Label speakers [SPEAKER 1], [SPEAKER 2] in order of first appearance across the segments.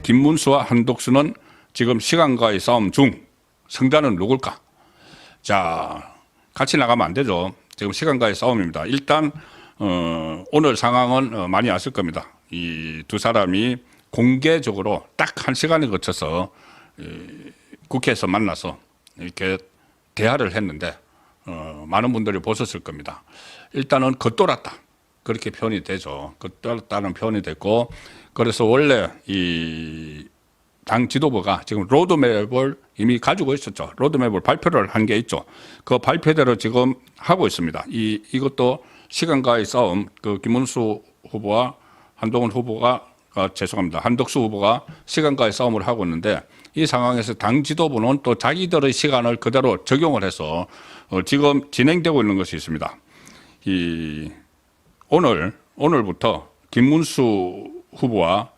[SPEAKER 1] 김문수와 한독수는 지금 시간과의 싸움 중 승자는 누굴까? 자, 같이 나가면 안 되죠. 지금 시간과의 싸움입니다. 일단 오늘 상황은 많이 아실 겁니다. 이 두 사람이 공개적으로 딱 1시간에 거쳐서 국회에서 만나서 이렇게 대화를 했는데 많은 분들이 보셨을 겁니다. 일단은 겉돌았다. 그렇게 표현이 되죠. 겉돌았다는 표현이 됐고, 그래서 원래 이 당 지도부가 지금 로드맵을 이미 가지고 있었죠. 로드맵을 발표를 한 게 있죠. 그 발표대로 지금 하고 있습니다. 이것도 시간과의 싸움, 그 김문수 후보와 한동훈 후보가 죄송합니다. 한덕수 후보가 시간과의 싸움을 하고 있는데, 이 상황에서 당 지도부는 또 자기들의 시간을 그대로 적용을 해서 지금 진행되고 있는 것이 있습니다. 오늘부터 김문수 후보와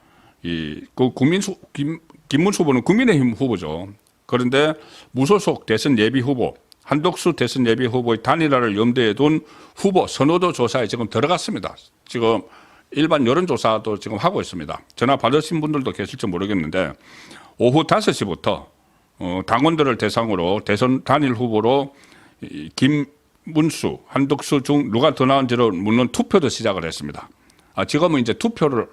[SPEAKER 1] 김문수 후보는 국민의힘 후보죠. 그런데 무소속 대선 예비 후보, 한덕수 대선 예비 후보의 단일화를 염두에 둔 후보 선호도 조사에 지금 들어갔습니다. 지금 일반 여론조사도 지금 하고 있습니다. 전화 받으신 분들도 계실지 모르겠는데, 오후 5시부터 당원들을 대상으로 대선 단일 후보로 김문수, 한덕수 중 누가 더 나은지를 묻는 투표도 시작을 했습니다. 지금은 이제 투표를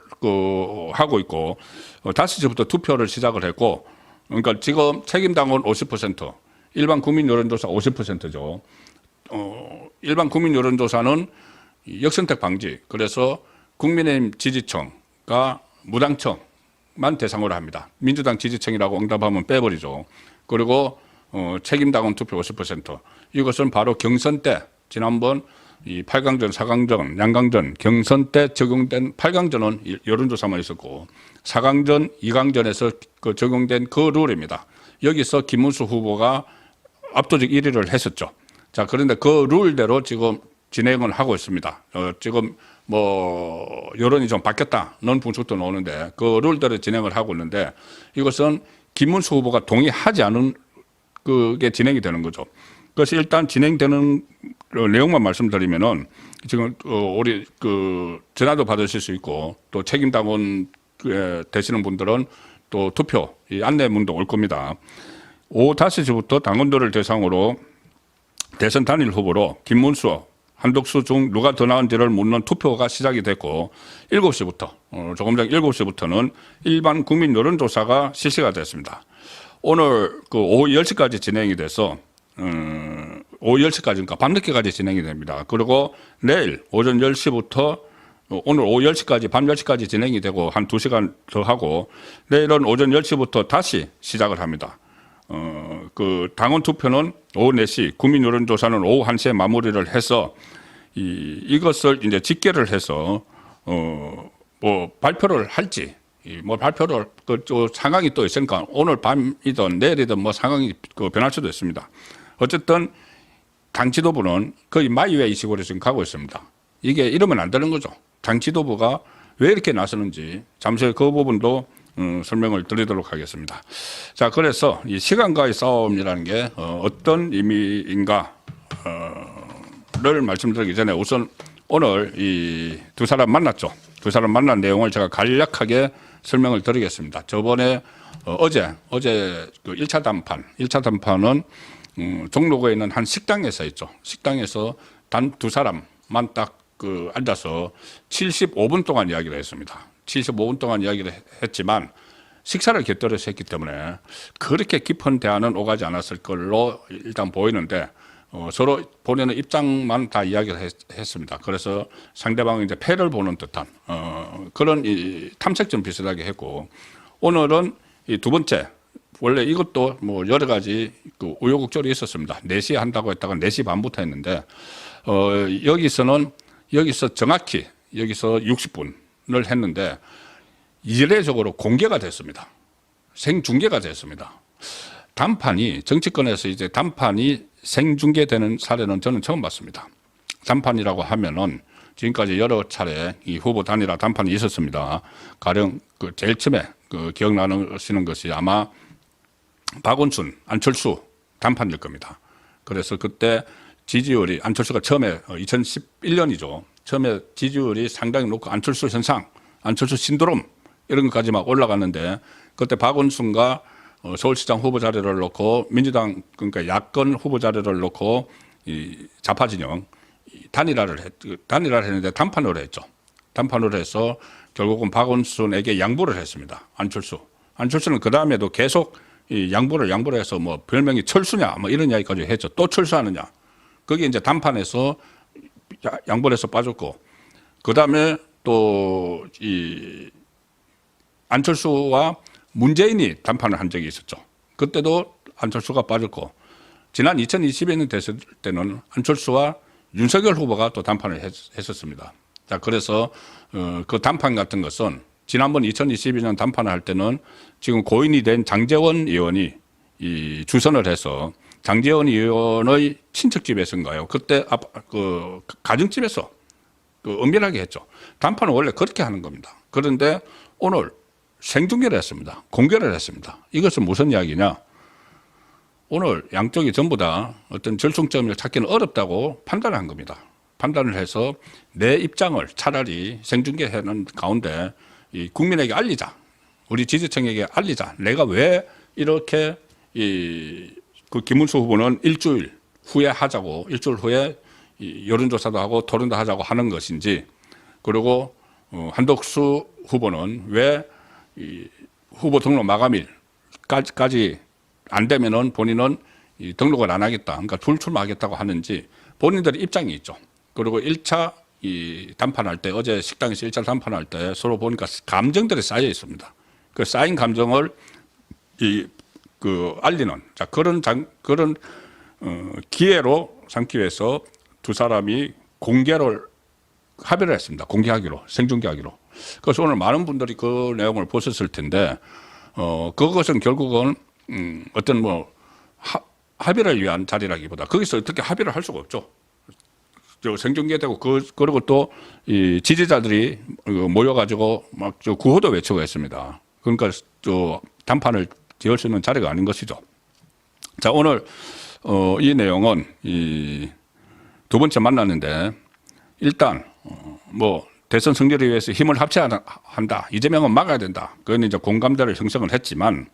[SPEAKER 1] 하고 있고 5시부터 투표를 시작을 했고, 그러니까 지금 책임당원 50%, 일반 국민 여론조사 50%죠. 일반 국민 여론조사는 역선택 방지, 그래서 국민의힘 지지층과 무당층만 대상으로 합니다. 민주당 지지층이라고 응답하면 빼버리죠. 그리고 책임당원 투표 50%. 이것은 바로 경선 때 지난번 이 8강전, 4강전, 양강전, 경선 때 적용된 8강전은 여론조사만 있었고 4강전, 2강전에서 적용된 그 룰입니다. 여기서 김문수 후보가 압도적 1위를 했었죠. 자, 그런데 그 룰대로 지금 진행을 하고 있습니다. 지금 여론이 좀 바뀌었다는 분석도 나오는데 그 룰대로 진행을 하고 있는데, 이것은 김문수 후보가 동의하지 않은 그게 진행이 되는 거죠. 그래서 일단 진행되는 내용만 말씀드리면은, 지금 우리 전화도 받으실 수 있고 또 책임당원 되시는 분들은 또 투표 이 안내문도 올 겁니다. 오후 5시부터 당원들을 대상으로 대선 단일 후보로 김문수, 한덕수 중 누가 더 나은지를 묻는 투표가 시작이 됐고, 7시부터 조금 전 7시부터는 일반 국민 여론조사가 실시가 됐습니다. 오늘 오후 10시까지 진행이 돼서 오후 10시까지니까 밤늦게까지 진행이 됩니다. 그리고 내일 오전 10시부터 오늘 오후 10시까지 밤 10시까지 진행이 되고 한 2시간 더 하고, 내일은 오전 10시부터 다시 시작을 합니다. 당원 투표는 오후 4시, 국민 여론조사는 오후 1시에 마무리를 해서 이것을 이제 집계를 해서 발표를 할지, 발표를 상황이 또 있으니까 오늘 밤이든 내일이든 상황이 변할 수도 있습니다. 어쨌든 당 지도부는 거의 마이웨이 식으로 지금 가고 있습니다. 이게 이러면 안 되는 거죠. 당 지도부가 왜 이렇게 나서는지 잠시 후에 그 부분도 설명을 드리도록 하겠습니다. 자, 그래서 이 시간과의 싸움이라는 게 어떤 의미인가를 말씀드리기 전에 우선 오늘 이 두 사람 만났죠. 두 사람 만난 내용을 제가 간략하게 설명을 드리겠습니다. 저번에 어제 그 1차 담판은 종로구에 있는 한 식당에서 했죠. 식당에서 단 두 사람만 딱 앉아서 75분 동안 이야기를 했습니다. 75분 동안 이야기를 했지만 식사를 곁들여서 했기 때문에 그렇게 깊은 대화는 오가지 않았을 걸로 일단 보이는데, 서로 본인의 입장만 다 이야기를 했습니다. 그래서 상대방이 이제 패를 보는 듯한 그런 탐색전 비슷하게 했고, 오늘은 이 두 번째, 원래 이것도 여러 가지 우여곡절이 있었습니다. 4시에 한다고 했다가 4시 반부터 했는데, 여기서 정확히 60분을 했는데 이례적으로 공개가 됐습니다. 생중계가 됐습니다. 정치권에서 이제 단판이 생중계되는 사례는 저는 처음 봤습니다. 단판이라고 하면은 지금까지 여러 차례 이 후보 단일화 단판이 있었습니다. 가령 제일 처음에 기억나시는 것이 아마 박원순, 안철수 단판일 겁니다. 그래서 그때 지지율이 안철수가 처음에 2011년이죠. 처음에 지지율이 상당히 높고 안철수 현상, 안철수 신드롬 이런 것까지 막 올라갔는데 그때 박원순과 서울시장 후보 자리를 놓고 민주당 그러니까 야권 후보 자리를 놓고 이 좌파 진영 단일화를 했는데 단판으로 했죠. 단판으로 해서 결국은 박원순에게 양보를 했습니다. 안철수는 그 다음에도 계속 이 양보를 해서 뭐 별명이 철수냐 뭐 이런 이야기까지 했죠. 또 철수하느냐. 그게 이제 단판에서 양보를 해서 빠졌고, 그 다음에 또 이 안철수와 문재인이 단판을 한 적이 있었죠. 그때도 안철수가 빠졌고, 지난 2020년 됐을 때는 안철수와 윤석열 후보가 또 단판을 했었습니다. 자, 그래서 그 단판 같은 것은 지난번 2022년 단판을 할 때는 지금 고인이 된 장제원 의원이 이 주선을 해서 장제원 의원의 친척집에서인가요? 그때 그 가정집에서 그 은밀하게 했죠. 단판은 원래 그렇게 하는 겁니다. 그런데 오늘 생중계를 했습니다. 공개를 했습니다. 이것은 무슨 이야기냐? 오늘 양쪽이 전부 다 어떤 절충점을 찾기는 어렵다고 판단을 한 겁니다. 판단을 해서 내 입장을 차라리 생중계하는 가운데 이 국민에게 알리자. 우리 지지층에게 알리자. 내가 왜 이렇게 그 김문수 후보는 일주일 후에 하자고, 일주일 후에 여론조사도 하고 토론도 하자고 하는 것인지, 그리고 한덕수 후보는 왜 후보 등록 마감일까지 안 되면은 본인은 등록을 안 하겠다. 그러니까 불출마하겠다고 하는지 본인들의 입장이 있죠. 그리고 1차 단판할 때, 어제 식당에서 1차 단판할 때 서로 보니까 감정들이 쌓여 있습니다. 그 쌓인 감정을 알리는, 자, 그런 기회로 삼기 위해서 두 사람이 공개를 합의를 했습니다. 공개하기로, 생중계하기로. 그래서 오늘 많은 분들이 그 내용을 보셨을 텐데, 그것은 결국은 어떤 뭐 합의를 위한 자리라기보다 거기서 어떻게 합의를 할 수가 없죠. 생중계되고 그리고 또 이 지지자들이 모여가지고 막 구호도 외치고 했습니다. 그러니까 단판을 지을 수 있는 자리가 아닌 것이죠. 자, 오늘 이 내용은 두 번째 만났는데, 일단 뭐 대선 승리를 위해서 힘을 합쳐야 한다. 이재명은 막아야 된다. 그건 이제 공감대를 형성을 했지만,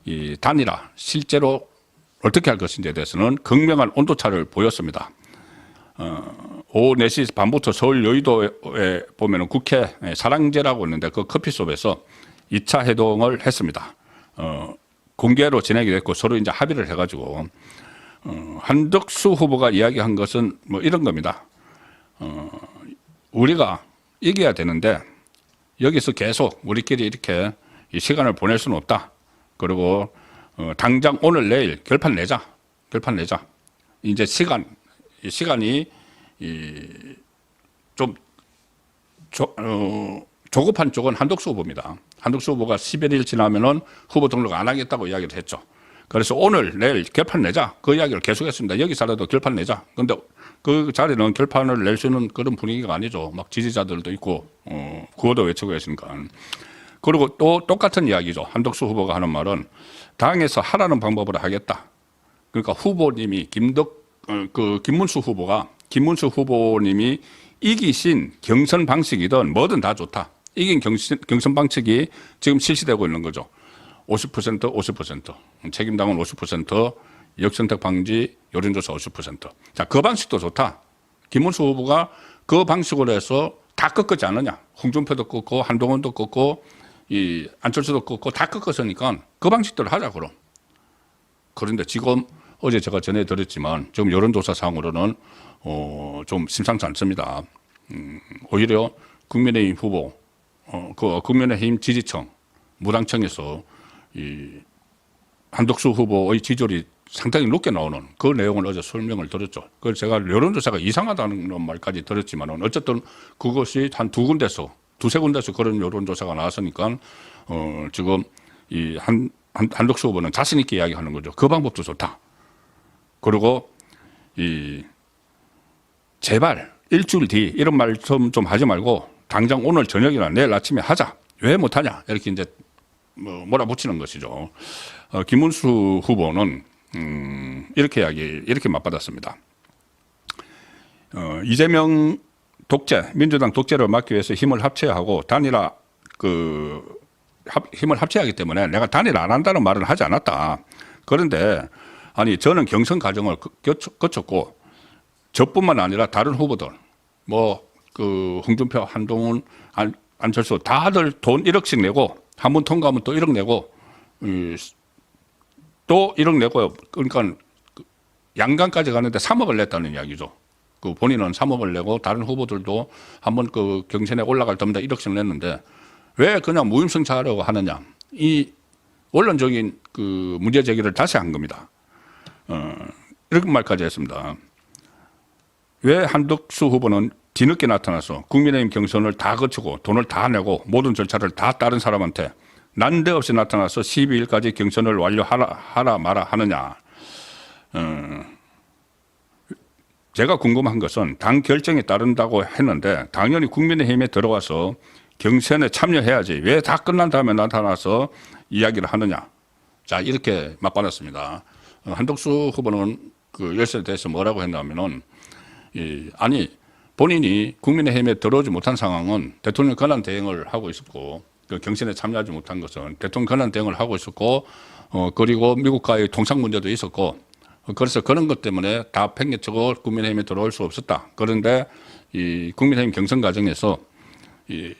[SPEAKER 1] 이 단일화 실제로 어떻게 할 것인지에 대해서는 극명한 온도차를 보였습니다. 오후 4시 반부터 서울 여의도에 보면은 국회 사랑제라고 있는데 그 커피숍에서 2차 회동을 했습니다. 공개로 진행이 됐고 서로 이제 합의를 해가지고 한덕수 후보가 이야기한 것은 뭐 이런 겁니다. 우리가 이겨야 되는데 여기서 계속 우리끼리 이렇게 이 시간을 보낼 수는 없다. 그리고 당장 오늘 내일 결판 내자. 이제 시간이 좀 조급한 쪽은 한덕수 후보입니다. 한덕수 후보가 11일 지나면은 후보 등록 안 하겠다고 이야기를 했죠. 그래서 오늘 내일 결판 내자. 그 이야기를 계속했습니다. 여기서라도 결판 내자. 그런데 그 자리는 결판을 낼 수 있는 그런 분위기가 아니죠. 막 지지자들도 있고 구호도 외치고 계시니까. 그리고 또 똑같은 이야기죠. 한덕수 후보가 하는 말은 당에서 하라는 방법으로 하겠다. 그러니까 후보님이 김문수 후보님이 이기신 경선 방식이든 뭐든 다 좋다. 이긴 경선 방식이 지금 실시되고 있는 거죠. 50%. 책임당원 50%, 역선택 방지, 여론조사 50%. 자, 그 방식도 좋다. 김문수 후보가 그 방식으로 해서 다 꺾었지 않느냐. 홍준표도 꺾고, 한동훈도 꺾고, 이 안철수도 꺾고 다 꺾었으니까 그 방식대로 하자, 그럼. 그런데 지금 어제 제가 전해드렸지만 지금 여론조사 상으로는 좀 심상치 않습니다. 오히려 국민의힘 후보, 국민의힘 지지층, 무당층에서 이 한덕수 후보의 지지율이 상당히 높게 나오는 그 내용을 어제 설명을 드렸죠. 그래서 제가 여론조사가 이상하다는 말까지 들었지만 어쨌든 그것이 한 두세 군데서 그런 여론조사가 나왔으니까 지금 이 한덕수 후보는 자신 있게 이야기하는 거죠. 그 방법도 좋다. 그리고 제발 일주일 뒤 이런 말씀 좀 하지 말고 당장 오늘 저녁이나 내일 아침에 하자. 왜 못하냐 이렇게 이제 몰아붙이는 것이죠. 김문수 후보는 이렇게 맞받았습니다. 이재명 민주당 독재를 막기 위해서 힘을 합쳐야 하고 단일화 힘을 합쳐야 하기 때문에 내가 단일 안 한다는 말은 하지 않았다. 그런데 아니 저는 경선 과정을 거쳤고 저뿐만 아니라 다른 후보들 뭐 그 홍준표, 한동훈, 안철수 다들 돈 1억씩 내고 한 번 통과하면 또 1억 내고 또 1억 내고요. 그러니까 양강까지 가는데 3억을 냈다는 이야기죠. 그 본인은 3억을 내고 다른 후보들도 한번 그 경선에 올라갈 때마다 1억씩 냈는데 왜 그냥 무임승차하려고 하느냐. 이 원론적인 그 문제 제기를 다시 한 겁니다. 이런 말까지 했습니다. 왜 한덕수 후보는 뒤늦게 나타나서 국민의힘 경선을 다 거치고 돈을 다 내고 모든 절차를 다 다른 사람한테 난데없이 나타나서 12일까지 경선을 완료하라 마라 하느냐. 제가 궁금한 것은 당 결정에 따른다고 했는데 당연히 국민의힘에 들어와서 경선에 참여해야지 왜 다 끝난 다음에 나타나서 이야기를 하느냐. 자, 이렇게 맞받았습니다. 한덕수 후보는 그 열세에 대해서 뭐라고 했냐면은 아니 본인이 국민의힘에 들어오지 못한 상황은 대통령 권한 대행을 하고 있었고 그 경선에 참여하지 못한 것은 대통령 권한 대행을 하고 있었고 그리고 미국과의 통상 문제도 있었고 그래서 그런 것 때문에 다 팽개치고 국민의힘에 들어올 수 없었다. 그런데 이 국민의힘 경선 과정에서 이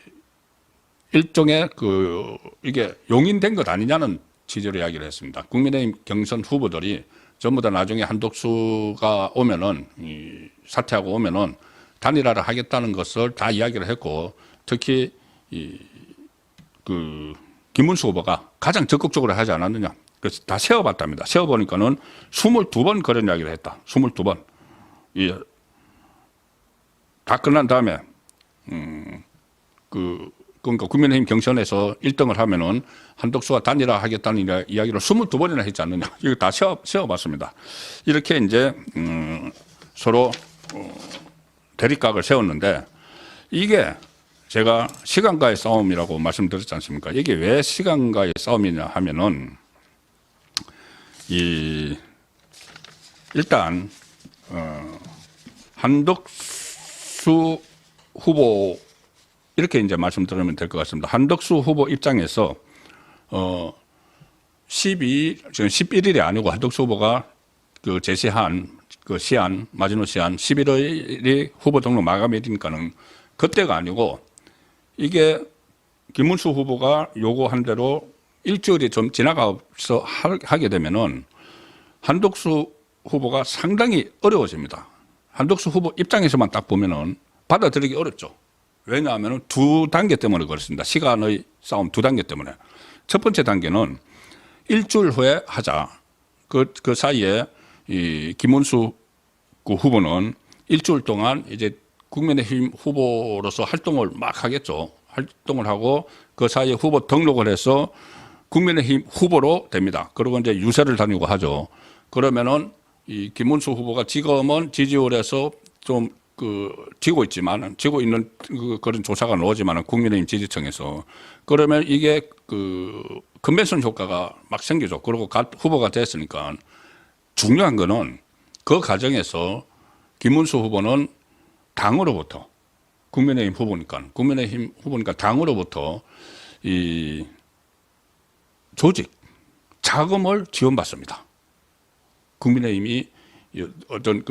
[SPEAKER 1] 일종의 그 이게 용인된 것 아니냐는 취지로 이야기를 했습니다. 국민의힘 경선 후보들이 전부 다 나중에 한덕수가 오면은 사퇴하고 오면은 단일화를 하겠다는 것을 다 이야기를 했고 특히 그 김문수 후보가 가장 적극적으로 하지 않았느냐. 그래서 다 세어봤답니다. 세어보니까는 22번 그런 이야기를 했다. 22번. 다 끝난 다음에 그러니까 국민의힘 경선에서 1등을 하면은 한덕수가 단일화 하겠다는 이야기를 22번이나 했지 않느냐. 이거 다 세어봤습니다. 이렇게 이제 서로 대립각을 세웠는데 이게 제가 시간과의 싸움이라고 말씀드렸지 않습니까? 이게 왜 시간과의 싸움이냐 하면은 일단 한덕수 후보 이렇게 이제 말씀드리면 될 것 같습니다. 한덕수 후보 입장에서 지금 11일이 아니고 한덕수 후보가 그 제시한 그 시한 마지노 시한 11일이 후보 등록 마감일이니까는 그때가 아니고 이게 김문수 후보가 요구한 대로 일주일이 좀 지나가서 하게 되면은 한덕수 후보가 상당히 어려워집니다. 한덕수 후보 입장에서만 딱 보면은 받아들이기 어렵죠. 왜냐하면 두 단계 때문에 그렇습니다. 시간의 싸움 두 단계 때문에. 첫 번째 단계는 일주일 후에 하자. 그 사이에 이 김문수 그 후보는 일주일 동안 이제 국민의힘 후보로서 활동을 막 하겠죠. 활동을 하고 그 사이에 후보 등록을 해서 국민의힘 후보로 됩니다. 그리고 이제 유세를 다니고 하죠. 그러면은 이 김문수 후보가 지금은 지지율에서 좀 지고 있지만 지고 있는 그런 조사가 나오지만은 국민의힘 지지층에서 그러면 이게 컨벤션 효과가 막 생기죠. 그리고 후보가 됐으니까 중요한 거는 그 과정에서 김문수 후보는 당으로부터 국민의힘 후보니까 당으로부터 이 조직 자금을 지원받습니다. 국민의힘이 어떤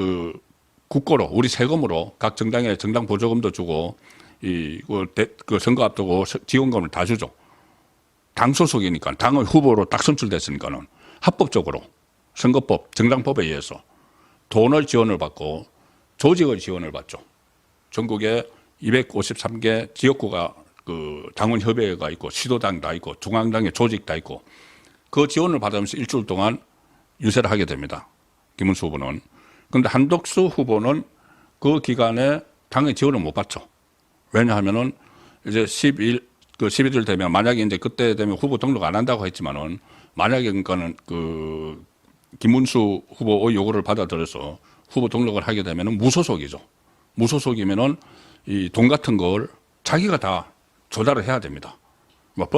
[SPEAKER 1] 국고로 우리 세금으로 각 정당에 정당 보조금도 주고 그 선거 앞두고 지원금을 다 주죠. 당 소속이니까 당의 후보로 딱 선출됐으니까는 합법적으로 선거법 정당법에 의해서 돈을 지원을 받고 조직을 지원을 받죠. 전국에 253개 지역구가 당원 협의회가 있고 시도당 다 있고 중앙당의 조직 다 있고 그 지원을 받으면서 일주일 동안 유세를 하게 됩니다. 김문수 후보는. 그런데 한덕수 후보는 그 기간에 당의 지원을 못 받죠. 왜냐하면은 이제 11일 되면 만약에 이제 그때 되면 후보 등록 안 한다고 했지만은 만약에 그러니까는 김문수 후보의 요구를 받아들여서 후보 등록을 하게 되면은 무소속이죠. 무소속이면은 이 돈 같은 걸 자기가 다 조달을 해야 됩니다. 뭐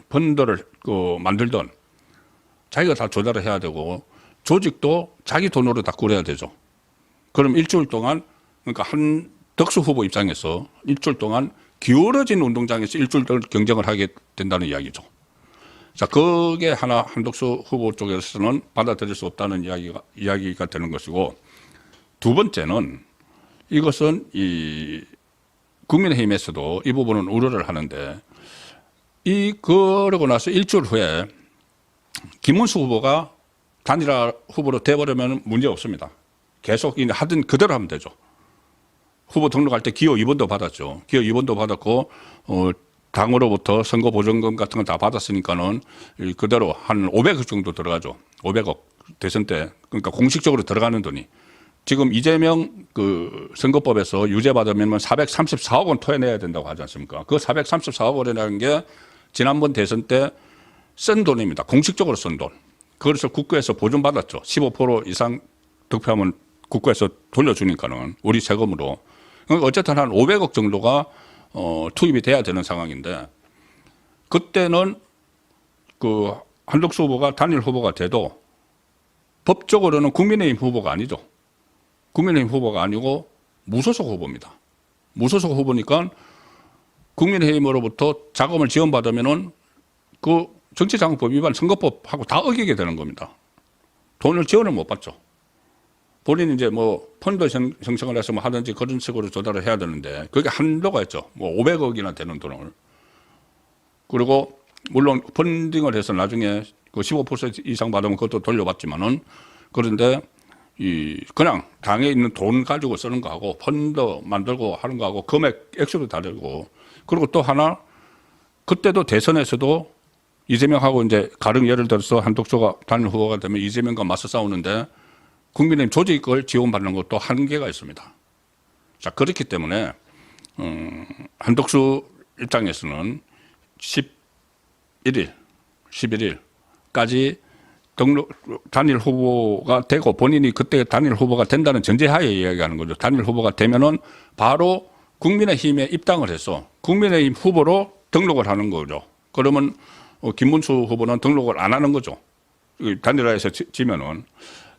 [SPEAKER 1] 펀드를 만들던 자기가 다 조달을 해야 되고 조직도 자기 돈으로 다 꾸려야 되죠. 그럼 일주일 동안 그러니까 한덕수 후보 입장에서 일주일 동안 기울어진 운동장에서 일주일 동안 경쟁을 하게 된다는 이야기죠. 자, 그게 하나 한덕수 후보 쪽에서는 받아들일 수 없다는 이야기가 되는 것이고, 두 번째는 이것은 이 국민의힘에서도 이 부분은 우려를 하는데, 그러고 나서 일주일 후에 김문수 후보가 단일화 후보로 돼버리면 문제 없습니다. 계속 하든 그대로 하면 되죠. 후보 등록할 때 기호 2번도 받았죠. 기호 2번도 받았고, 당으로부터 선거 보증금 같은 거 다 받았으니까는 그대로 한 500억 정도 들어가죠. 500억 대선 때. 그러니까 공식적으로 들어가는 돈이. 지금 이재명 그 선거법에서 유죄 받으면 434억 원 토해내야 된다고 하지 않습니까? 그 434억 원이라는 게 지난번 대선 때 쓴 돈입니다. 공식적으로 쓴 돈. 그래서 국고에서 보존받았죠. 15% 이상 득표하면 국고에서 돌려주니까는 우리 세금으로. 어쨌든 한 500억 정도가 투입이 돼야 되는 상황인데, 그때는 그 한덕수 후보가 단일 후보가 돼도 법적으로는 국민의힘 후보가 아니죠. 국민의힘 후보가 아니고 무소속 후보입니다. 무소속 후보니까 국민의힘으로부터 자금을 지원받으면은 그 정치자금법 위반 선거법하고 다 어기게 되는 겁니다. 돈을 지원을 못 받죠. 본인이 이제 뭐 펀드 형성을 해서 뭐 하든지 그런 식으로 조달을 해야 되는데, 그게 한도가 있죠. 뭐 500억이나 되는 돈을. 그리고 물론 펀딩을 해서 나중에 그 15% 이상 받으면 그것도 돌려받지만은, 그런데 그냥 당에 있는 돈 가지고 쓰는 거하고 펀드 만들고 하는 거하고 금액 액수도 다르고, 그리고 또 하나, 그때도 대선에서도 이재명하고 이제 가령 예를 들어서 한덕수가 단일 후보가 되면 이재명과 맞서 싸우는데 국민의힘 조직을 지원받는 것도 한계가 있습니다. 자, 그렇기 때문에 한덕수 입장에서는 11일까지 단일 후보가 되고, 본인이 그때 단일 후보가 된다는 전제하에 이야기하는 거죠. 단일 후보가 되면은 바로 국민의힘에 입당을 해서 국민의힘 후보로 등록을 하는 거죠. 그러면 김문수 후보는 등록을 안 하는 거죠. 단일화에서 지면은.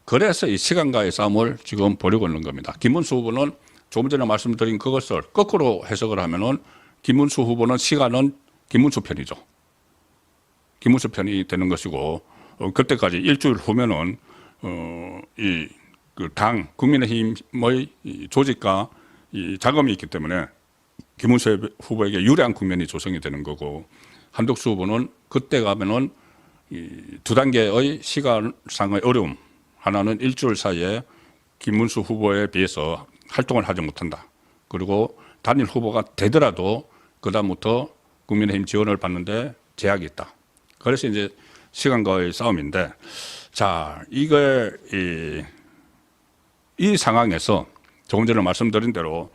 [SPEAKER 1] 그래서 이 시간과의 싸움을 지금 벌이고 있는 겁니다. 김문수 후보는 조금 전에 말씀드린 그것을 거꾸로 해석을 하면은 김문수 후보는 시간은 김문수 편이죠. 김문수 편이 되는 것이고, 그때까지 일주일 후면은 이 그 당 국민의힘의 조직과 이 자금이 있기 때문에 김문수 후보에게 유리한 국면이 조성이 되는 거고, 한덕수 후보는 그때 가면은 이 두 단계의 시간상의 어려움, 하나는 일주일 사이에 김문수 후보에 비해서 활동을 하지 못한다. 그리고 단일 후보가 되더라도 그다음부터 국민의힘 지원을 받는데 제약이 있다. 그래서 이제 시간과의 싸움인데, 자, 이게 이 상황에서 조금 전에 말씀드린 대로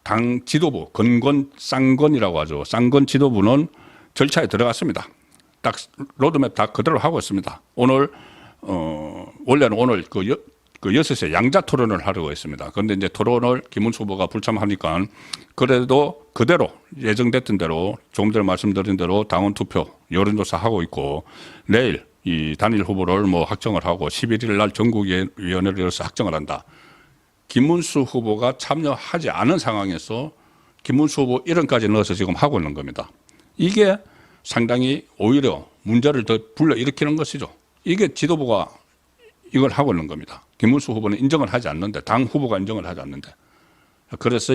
[SPEAKER 1] 당 지도부, 쌍건이라고 하죠. 쌍건 지도부는 절차에 들어갔습니다. 딱 로드맵 다 그대로 하고 있습니다. 오늘 원래는 오늘 그 6시에 양자 토론을 하려고 했습니다. 그런데 이제 토론을 김문수 후보가 불참하니까 그래도 그대로 예정됐던 대로 조금 전에 말씀드린 대로 당원 투표, 여론조사 하고 있고, 내일 이 단일 후보를 뭐 확정을 하고 11일 날 전국위원회를 열어서 확정을 한다. 김문수 후보가 참여하지 않은 상황에서 김문수 후보 이름까지 넣어서 지금 하고 있는 겁니다. 이게 상당히 오히려 문제를 더 불러일으키는 것이죠. 이게 지도부가 이걸 하고 있는 겁니다. 김문수 후보는 인정을 하지 않는데, 당 후보가 인정을 하지 않는데. 그래서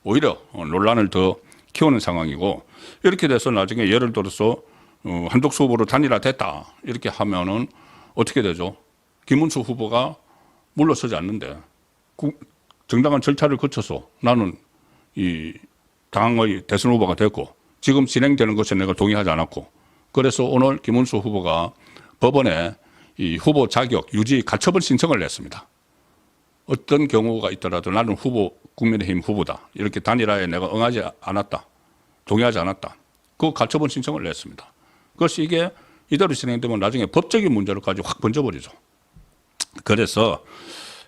[SPEAKER 1] 오히려 논란을 더 키우는 상황이고, 이렇게 돼서 나중에 예를 들어서 한덕수 후보로 단일화됐다 이렇게 하면은 어떻게 되죠? 김문수 후보가 물러서지 않는데 정당한 절차를 거쳐서 나는 이 당의 대선 후보가 됐고, 지금 진행되는 것에 내가 동의하지 않았고, 그래서 오늘 김문수 후보가 법원에 이 후보 자격 유지 가처분 신청을 냈습니다. 어떤 경우가 있더라도 나는 국민의힘 후보다, 이렇게 단일화에 내가 응하지 않았다, 동의하지 않았다, 그 가처분 신청을 냈습니다. 그래서 이게 이대로 진행되면 나중에 법적인 문제로까지 확 번져버리죠. 그래서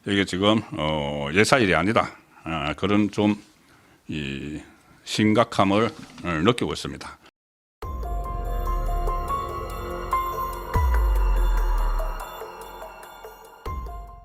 [SPEAKER 1] 이게 지금 예사일이 아니다, 그런 좀 이 심각함을 느끼고 있습니다.